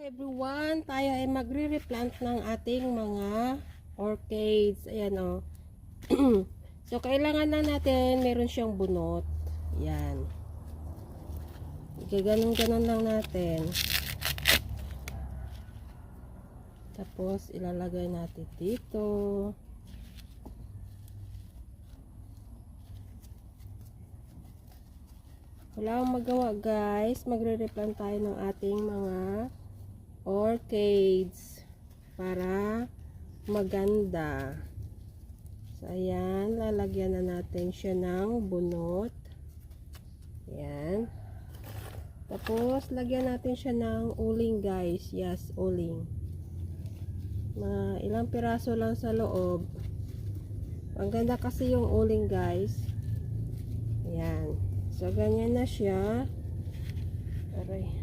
Everyone, tayo ay magre-replant ng ating mga orchids. Ayan o. So, kailangan na natin, meron siyang bunot. Ayan. Ganun-ganun lang natin. Tapos, ilalagay natin dito. Wala akong magawa, guys. Magre-replant tayo ng ating mga orchids para maganda. So, ayan. Lalagyan na natin siya ng bunot. Ayan. Tapos, lagyan natin siya ng uling, guys. Yes, uling. Ilang piraso lang sa loob. Ang ganda kasi yung uling, guys. Ayan. So, ganyan na siya. Aray.